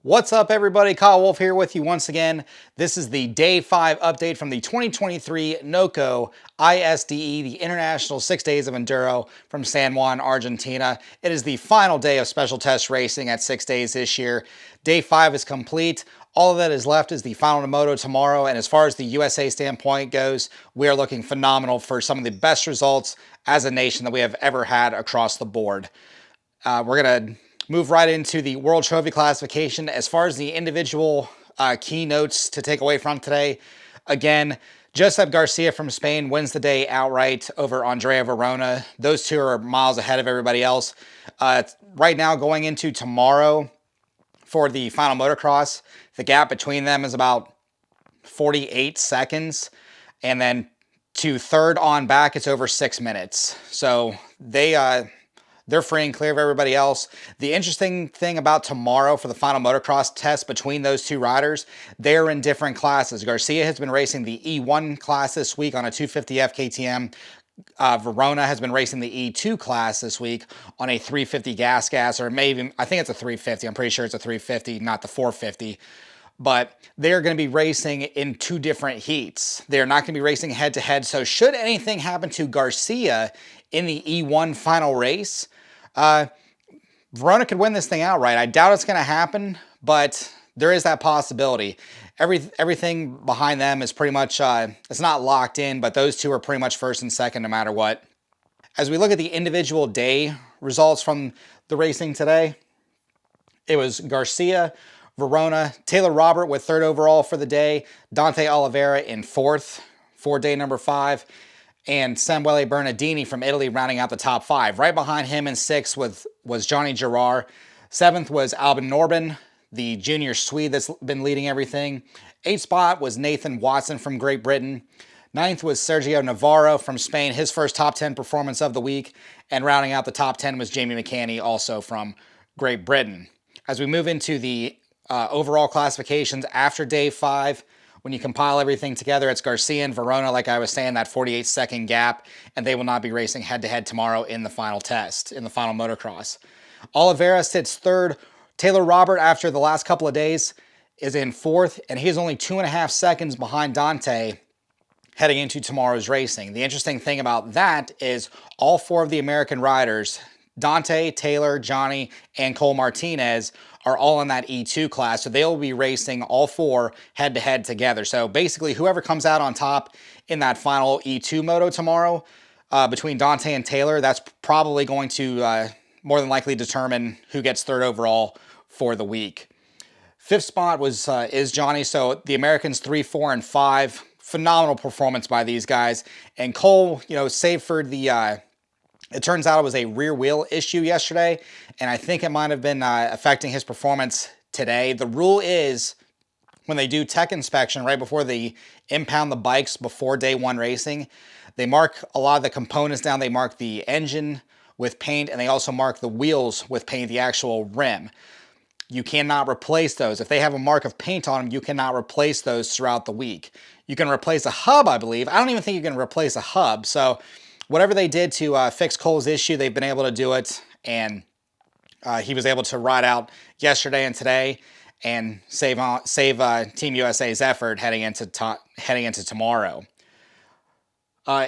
What's up, everybody? KWolfe here with you once again. This is the Day 5 update from the 2023 NOCO ISDE, the International 6 Days of Enduro from San Juan, Argentina. It is the final day of special test racing at 6 days this year. Day 5 is complete. All that is left is the final moto tomorrow, and as far as the USA standpoint goes, we are looking phenomenal for some of the best results as a nation that we have ever had across the board. We're going to move right into the World Trophy classification. As far as the individual keynotes to take away from today, again, Josep Garcia from Spain wins the day outright over Andrea Verona. Those two are miles ahead of everybody else. Right now, going into tomorrow for the final motocross, the gap between them is about 48 seconds. And then to third on back, it's over 6 minutes. So they're free and clear of everybody else. The interesting thing about tomorrow for the final motocross test between those two riders, they're in different classes. Garcia has been racing the E1 class this week on a 250 FKTM. Verona has been racing the E2 class this week on a 350 gas, or maybe, I think it's a 350. I'm pretty sure it's a 350, not the 450. But they're going to be racing in two different heats. They're not going to be racing head-to-head. So should anything happen to Garcia in the E1 final race, Verona could win this thing outright. I doubt it's going to happen, but there is that possibility. Everything behind them is pretty much, it's not locked in, but those two are pretty much first and second no matter what. As we look at the individual day results from the racing today, it was Garcia, Verona, Taylor Robert with third overall for the day, Dante Oliveira in fourth for day number 5, and Samuele Bernardini from Italy rounding out the top 5. Right behind him in sixth was Johnny Girard. Seventh was Albin Norben, the junior Swede that's been leading everything. Eighth spot was Nathan Watson from Great Britain. Ninth was Sergio Navarro from Spain, his first top 10 performance of the week. And rounding out the top 10 was Jamie McCanny, also from Great Britain. As we move into the overall classifications after day 5, when you compile everything together, it's Garcia and Verona, like I was saying, that 48-second gap, and they will not be racing head-to-head tomorrow in the final test, in the final motocross. Oliveira sits third. Taylor Robert, after the last couple of days, is in fourth, and he's only 2.5 seconds behind Dante heading into tomorrow's racing. The interesting thing about that is all 4 of the American riders, Dante, Taylor, Johnny, and Cole Martinez, are all in that E2 class, so they'll be racing all 4 head-to-head together. So basically, whoever comes out on top in that final E2 moto tomorrow, between Dante and Taylor, that's probably going to more than likely determine who gets third overall for the week. Fifth spot is Johnny, so the Americans 3, 4, and 5. Phenomenal performance by these guys. And Cole, save for the... It turns out it was a rear wheel issue yesterday, and I think it might have been affecting his performance today. The rule is when they do tech inspection right before they impound the bikes before day 1 racing, they mark a lot of the components down. They mark the engine with paint, and they also mark the wheels with paint, the actual rim. You cannot replace those. If they have a mark of paint on them, you cannot replace those throughout the week. You can replace a hub, I believe. I don't even think you can replace a hub, so... Whatever they did to fix Cole's issue, they've been able to do it, and he was able to ride out yesterday and today and save Team USA's effort heading into tomorrow.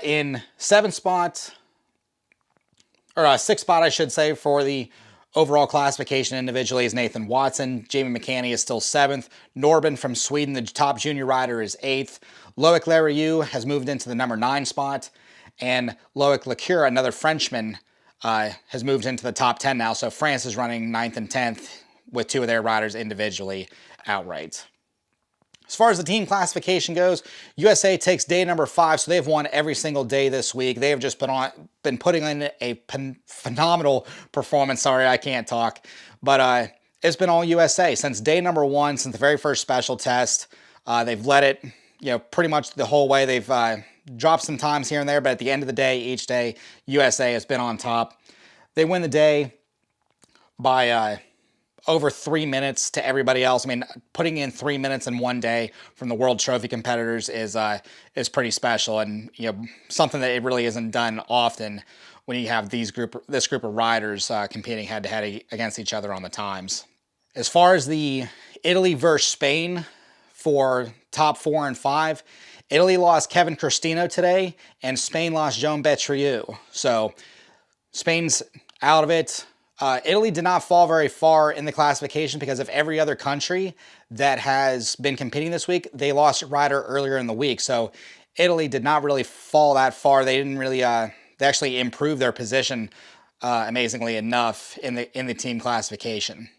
In sixth spot, I should say, for the overall classification individually is Nathan Watson. Jamie McCanny is still 7th. Norben from Sweden, the top junior rider, is 8th. Loic Leroux has moved into the number 9 spot. And Loic Lecure, another Frenchman, has moved into the top 10 now. So France is running 9th and 10th with 2 of their riders individually outright. As far as the team classification goes, USA takes day number 5, so they've won every single day this week. They have just been putting in a phenomenal performance. Sorry, I can't talk. But it's been all USA. Since day number 1, since the very first special test, they've led it, pretty much the whole way. They've... dropped some times here and there, but at the end of the day, each day, USA has been on top. They win the day by over 3 minutes to everybody else. I mean, putting in 3 minutes in one day from the World Trophy competitors is pretty special, and something that it really isn't done often when you have this group of riders competing head to head against each other on the times. As far as the Italy versus Spain for top 4 and 5, Italy lost Kevin Cristino today, and Spain lost Joan Betrieu. So Spain's out of it. Italy did not fall very far in the classification because of every other country that has been competing this week. They lost a rider earlier in the week. So Italy did not really fall that far. They didn't really, they actually improved their position amazingly enough in the team classification.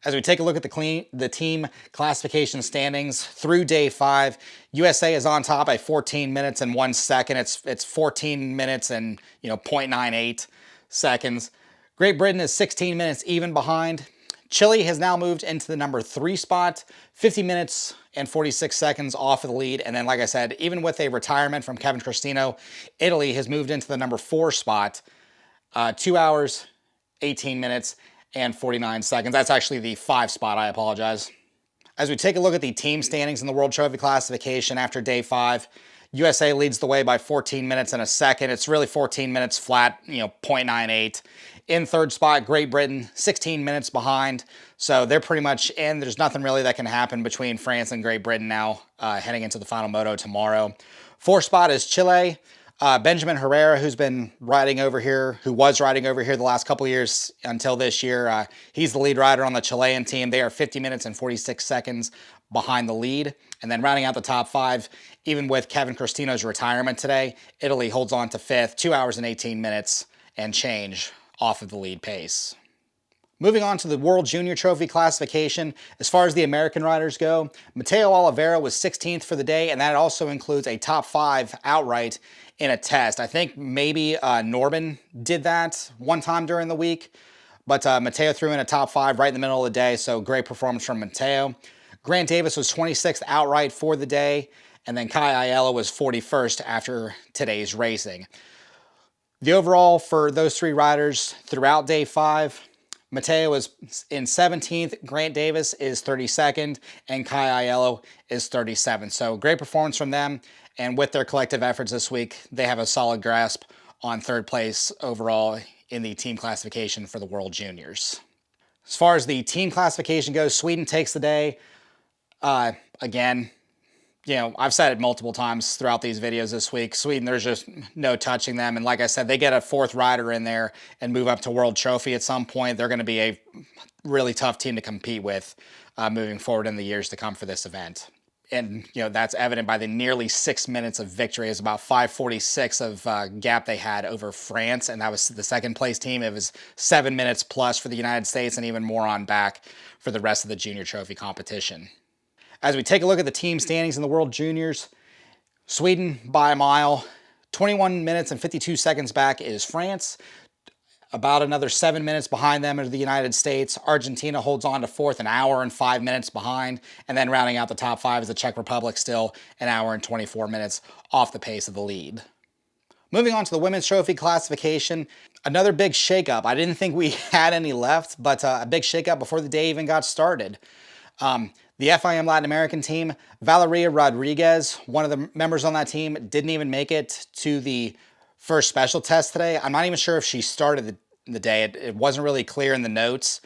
As we take a look at the team classification standings through day 5, USA is on top by 14 minutes and 1 second. It's 14 minutes and 0.98 seconds. Great Britain is 16 minutes even behind. Chile has now moved into the number 3 spot, 50 minutes and 46 seconds off of the lead. And then, like I said, even with a retirement from Kevin Cristino, Italy has moved into the number 4 spot, 2 hours, 18 minutes, and 49 seconds. That's actually the 5 spot, I apologize. As we take a look at the team standings in the World Trophy classification after day 5, USA leads the way by 14 minutes and a second. It's really 14 minutes flat, 0.98. In 3rd spot, Great Britain, 16 minutes behind. So they're pretty much in. There's nothing really that can happen between France and Great Britain now heading into the final moto tomorrow. 4th spot is Chile. Benjamin Herrera, who was riding over here the last couple of years until this year, he's the lead rider on the Chilean team. They are 50 minutes and 46 seconds behind the lead. And then rounding out the top 5, even with Kevin Cristino's retirement today, Italy holds on to 5th, 2 hours and 18 minutes and change off of the lead pace. Moving on to the World Junior Trophy classification, as far as the American riders go, Mateo Oliveira was 16th for the day, and that also includes a top 5 outright in a test. I think maybe Norman did that one time during the week, but Mateo threw in a top 5 right in the middle of the day, so great performance from Mateo. Grant Davis was 26th outright for the day, and then Kai Aiello was 41st after today's racing. The overall for those 3 riders throughout day 5, Mateo is in 17th, Grant Davis is 32nd, and Kai Aiello is 37th. So great performance from them, and with their collective efforts this week, they have a solid grasp on 3rd place overall in the team classification for the World Juniors. As far as the team classification goes, Sweden takes the day. Again, I've said it multiple times throughout these videos this week. Sweden, there's just no touching them. And like I said, they get a 4th rider in there and move up to World Trophy at some point. They're going to be a really tough team to compete with moving forward in the years to come for this event. And, that's evident by the nearly 6 minutes of victory. It's about 5:46 of gap they had over France, and that was the 2nd place team. It was 7 minutes plus for the United States and even more on back for the rest of the Junior Trophy competition. As we take a look at the team standings in the World Juniors, Sweden by a mile, 21 minutes and 52 seconds back is France. About another 7 minutes behind them are the United States. Argentina holds on to 4th, an hour and 5 minutes behind. And then rounding out the top 5 is the Czech Republic, still an hour and 24 minutes off the pace of the lead. Moving on to the Women's Trophy classification, another big shakeup. I didn't think we had any left, but a big shakeup before the day even got started. The FIM Latin American team, Valeria Rodriguez, one of the members on that team, didn't even make it to the first special test today. I'm not even sure if she started the day. It wasn't really clear in the notes,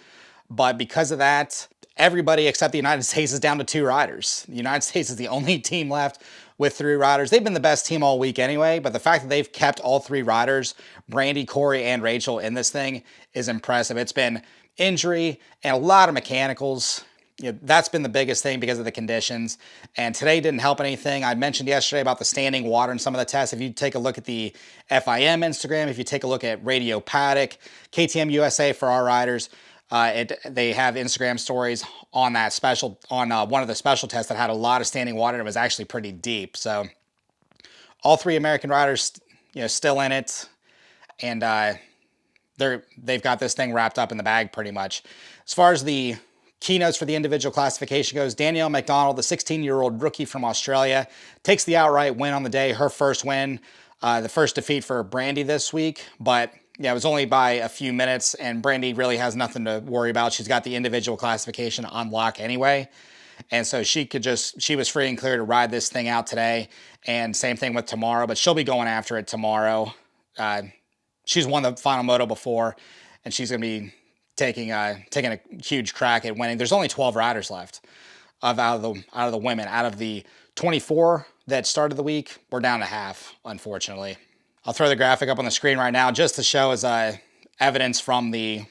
but because of that, everybody except the United States is down to 2 riders. The United States is the only team left with 3 riders. They've been the best team all week anyway, but the fact that they've kept all 3 riders, Brandy, Corey, and Rachel, in this thing is impressive. It's been injury and a lot of mechanicals. That's been the biggest thing because of the conditions. And today didn't help anything. I mentioned yesterday about the standing water in some of the tests. If you take a look at the FIM Instagram, if you take a look at Radio Paddock, KTM USA for our riders, they have Instagram stories on that special, on one of the special tests that had a lot of standing water. It was actually pretty deep. So all 3 American riders, still in it. And they've got this thing wrapped up in the bag pretty much. As far as the keynotes for the individual classification goes, Danielle McDonald, the 16-year-old rookie from Australia, takes the outright win on the day, her first win, the first defeat for Brandy this week, but it was only by a few minutes, and Brandy really has nothing to worry about. She's got the individual classification on lock anyway, and so she was free and clear to ride this thing out today, and same thing with tomorrow, but she'll be going after it tomorrow. She's won the final moto before, and she's going to be taking a huge crack at winning. There's only 12 riders left out of the women. Out of the 24 that started the week, we're down to half, unfortunately. I'll throw the graphic up on the screen right now just to show as evidence from the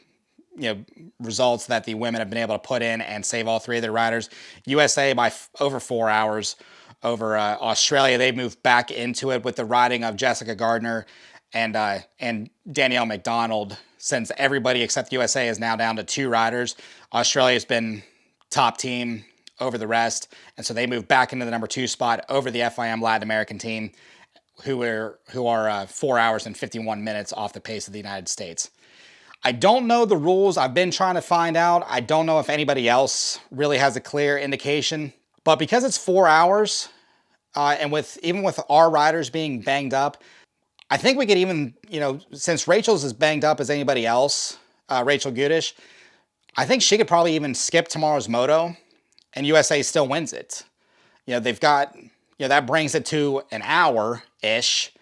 results that the women have been able to put in and save all 3 of their riders. USA by over 4 hours over Australia. They've moved back into it with the riding of Jessica Gardner and Danielle McDonald, since everybody except USA is now down to 2 riders. Australia's been top team over the rest, and so they moved back into the number 2 spot over the FIM Latin American team, who are 4 hours and 51 minutes off the pace of the United States. I don't know the rules. I've been trying to find out. I don't know if anybody else really has a clear indication, but because it's 4 hours, and even with our riders being banged up, I think we could even, since Rachel's as banged up as anybody else, Rachel Gudish, I think she could probably even skip tomorrow's moto and USA still wins it. They've got, that brings it to an hour-ish,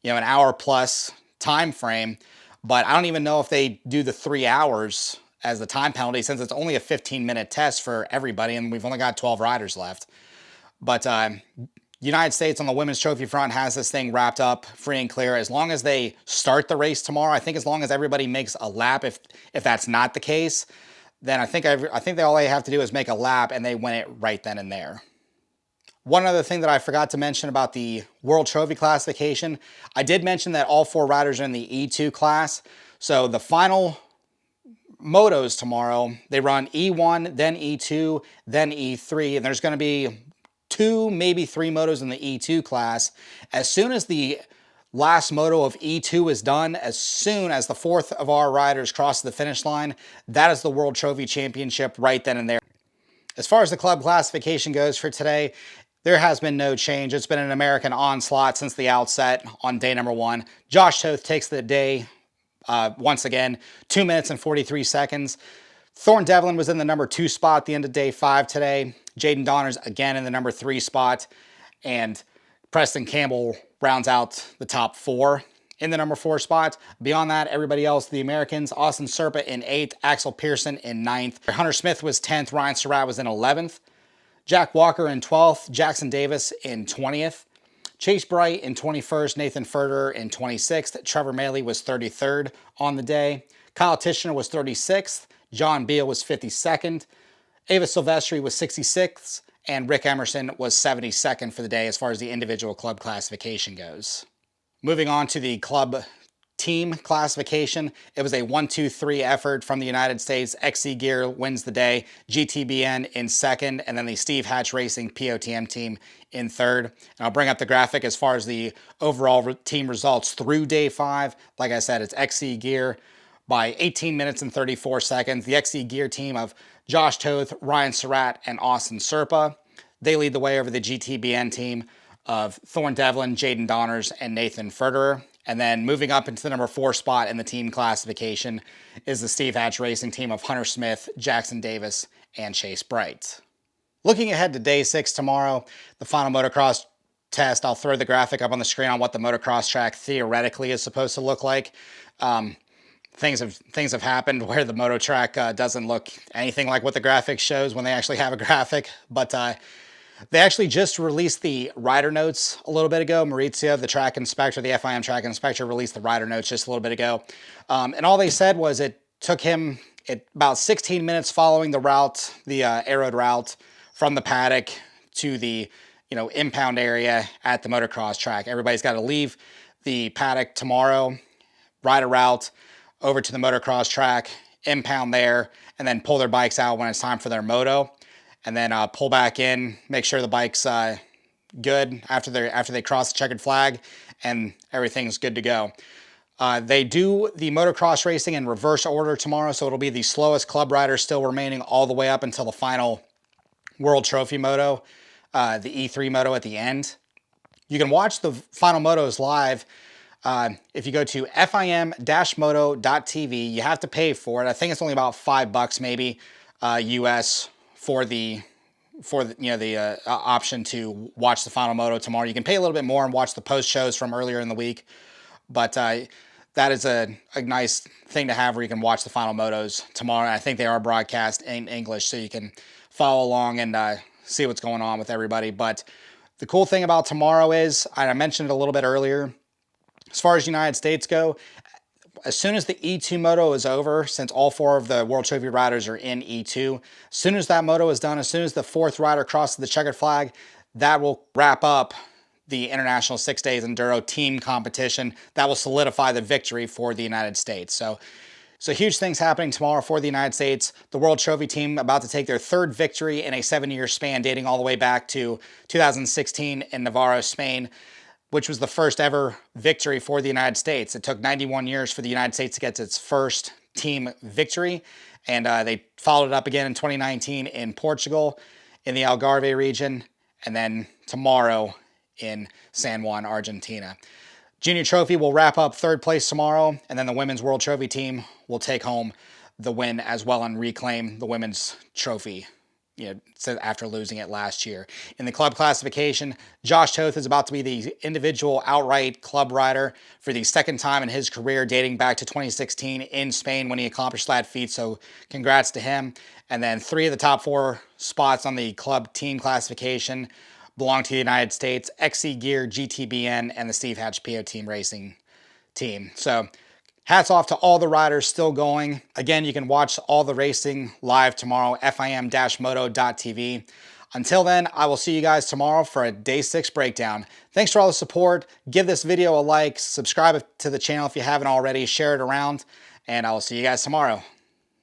an hour plus time frame. But I don't even know if they do the 3 hours as the time penalty, since it's only a 15-minute test for everybody and we've only got 12 riders left. But United States on the women's trophy front has this thing wrapped up free and clear. As long as they start the race tomorrow, I think as long as everybody makes a lap, if that's not the case, then I think all they have to do is make a lap and they win it right then and there. One other thing that I forgot to mention about the World Trophy classification, I did mention that all 4 riders are in the E2 class. So the final motos tomorrow, they run E1, then E2, then E3, and there's going to be 2, maybe 3 motos in the E2 class. As soon as the last moto of E2 is done, as soon as the 4th of our riders crosses the finish line, that is the World Trophy Championship right then and there. As far as the club classification goes for today, there has been no change. It's been an American onslaught since the outset on day number 1. Josh Toth takes the day once again, 2 minutes and 43 seconds. Thorne Devlin was in the number 2 spot at the end of day 5 today. Jaden Donners again in the number 3 spot. And Preston Campbell rounds out the top 4 in the number 4 spot. Beyond that, everybody else, the Americans, Austin Serpa in 8th, Axel Pearson in 9th. Hunter Smith was 10th, Ryan Surratt was in 11th. Jack Walker in 12th, Jackson Davis in 20th. Chase Bright in 21st, Nathan Ferder in 26th. Trevor Maley was 33rd on the day. Kyle Tishner was 36th. John Beal was 52nd. Ava Silvestri was 66th. And Rick Emerson was 72nd for the day as far as the individual club classification goes. Moving on to the club team classification, it was a 1-2-3 effort from the United States. XC Gear wins the day, GTBN in 2nd, and then the Steve Hatch Racing POTM team in 3rd. And I'll bring up the graphic as far as the overall team results through day 5. Like I said, it's XC Gear by 18 minutes and 34 seconds. The XC Gear team of Josh Toth, Ryan Surratt, and Austin Serpa. They lead the way over the GTBN team of Thorne Devlin, Jaden Donners, and Nathan Ferderer. And then moving up into the number 4 spot in the team classification is the Steve Hatch Racing team of Hunter Smith, Jackson Davis, and Chase Bright. Looking ahead to day 6 tomorrow, the final motocross test, I'll throw the graphic up on the screen on what the motocross track theoretically is supposed to look like. Things have happened where the moto track doesn't look anything like what the graphic shows when they actually have a graphic, but they actually just released the rider notes a little bit ago. Maurizio, the track inspector, the FIM track inspector, released the rider notes just a little bit ago. And all they said was it took him about 16 minutes following the route, the aeroed route from the paddock to the impound area at the motocross track. Everybody's got to leave the paddock tomorrow, ride a route over to the motocross track, impound there, and then pull their bikes out when it's time for their moto. And then pull back in, make sure the bike's good after they cross the checkered flag, and everything's good to go. They do the motocross racing in reverse order tomorrow, so it'll be the slowest club rider still remaining all the way up until the final World Trophy moto, the E3 moto at the end. You can watch the final motos live if you go to fim-moto.tv. You have to pay for it. I think it's only about $5 maybe US for the option to watch the final moto tomorrow. You can pay a little bit more and watch the post shows from earlier in the week, but that is a nice thing to have where you can watch the final motos tomorrow. And I think they are broadcast in English, so you can follow along and see what's going on with everybody. But the cool thing about tomorrow is, I mentioned it a little bit earlier, as far as United States go, as soon as the E2 moto is over, since all 4 of the World Trophy riders are in E2, as soon as that moto is done, as soon as the 4th rider crosses the checkered flag, that will wrap up the International 6 Days Enduro team competition. That will solidify the victory for the United States. So huge things happening tomorrow for the United States. The World Trophy team about to take their 3rd victory in a 7-year span, dating all the way back to 2016 in Navarro, Spain, which was the first ever victory for the United States. It took 91 years for the United States to get to its first team victory. And they followed it up again in 2019 in Portugal, in the Algarve region, and then tomorrow in San Juan, Argentina. Junior Trophy will wrap up 3rd place tomorrow, and then the Women's World Trophy team will take home the win as well and reclaim the Women's Trophy, after losing it last year. In the club classification, Josh Toth is about to be the individual outright club rider for the 2nd time in his career, dating back to 2016 in Spain when he accomplished that feat, so congrats to him. And then 3 of the top 4 spots on the club team classification belong to the United States: XC Gear, GTBN, and the Steve Hatch PO Team Racing team. So hats off to all the riders still going. Again, you can watch all the racing live tomorrow, fim-moto.tv. Until then, I will see you guys tomorrow for a day 6 breakdown. Thanks for all the support. Give this video a like, subscribe to the channel if you haven't already, share it around, and I will see you guys tomorrow.